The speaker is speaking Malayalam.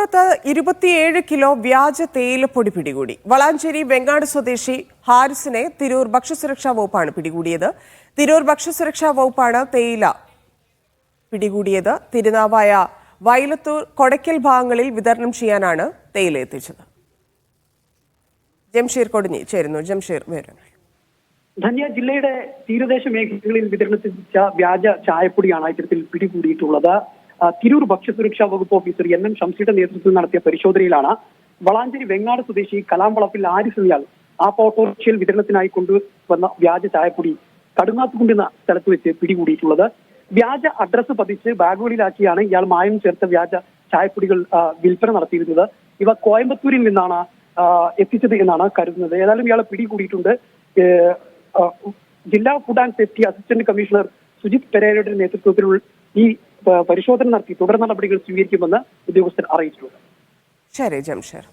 മലപ്പുറത്ത് 27 കിലോ വ്യാജ തേയിലപ്പൊടി പിടികൂടി. വളാഞ്ചേരി വെങ്ങാട് സ്വദേശി ഹാരിസിനെ തിരൂർ ഭക്ഷ്യസുരക്ഷാ വകുപ്പാണ് പിടികൂടിയത്. തിരൂർ ഭക്ഷ്യസുരക്ഷാ വകുപ്പാണ് തേയില പിടികൂടിയത്. തിരുനാവായ വയലത്തൂർ കൊടക്കൽ ഭാഗങ്ങളിൽ വിതരണം ചെയ്യാനാണ് തേയില എത്തിച്ചത്. ജംഷീർ കൊടിഞ്ഞി ചേരുന്നു. ജംഷീർ വിവരങ്ങൾ. ധന്യ, ജില്ലയുടെ തീരദേശ മേഖലകളിൽ വിതരണത്തിച്ച വ്യാജ ചായപ്പൊടിയാണ് ഇത്തരത്തിൽ പിടികൂടിയിട്ടുള്ളത്. തിരൂർ ഭക്ഷ്യസുരക്ഷാ വകുപ്പ് ഓഫീസർ NM ഷംസിയുടെ നേതൃത്വത്തിൽ നടത്തിയ പരിശോധനയിലാണ് വളാഞ്ചേരി വെങ്ങാട് സ്വദേശി കലാംവളപ്പിൽ ആരിസ് എന്നയാൾ ഓട്ടോറിക്ഷയിൽ വിതരണത്തിനായി കൊണ്ടുവന്ന വ്യാജ ചായപ്പൊടി കടുങ്ങാത്തുകുണ്ട് എന്ന സ്ഥലത്ത് വെച്ച് പിടികൂടിയിട്ടുള്ളത്. വ്യാജ അഡ്രസ് പതിച്ച് ബാഗുകളിലാക്കിയാണ് ഇയാൾ മായം ചേർത്ത വ്യാജ ചായപ്പൊടികൾ വിൽപ്പന നടത്തിയിരുന്നത്. ഇവ കോയമ്പത്തൂരിൽ നിന്നാണ് എത്തിച്ചത് എന്നാണ് കരുതുന്നത്. ഏതായാലും ഇയാളെ പിടികൂടിയിട്ടുണ്ട്. ജില്ലാ food and safety assistant commissioner Sujith പെരേരയുടെ നേതൃത്വത്തിലുള്ള ഈ പരിശോധന നടത്തി തുടർ നടപടികൾ സ്വീകരിക്കുമെന്ന് ഉദ്യോഗസ്ഥർ അറിയിച്ചിട്ടുണ്ട്. ശരി ജംഷീർ.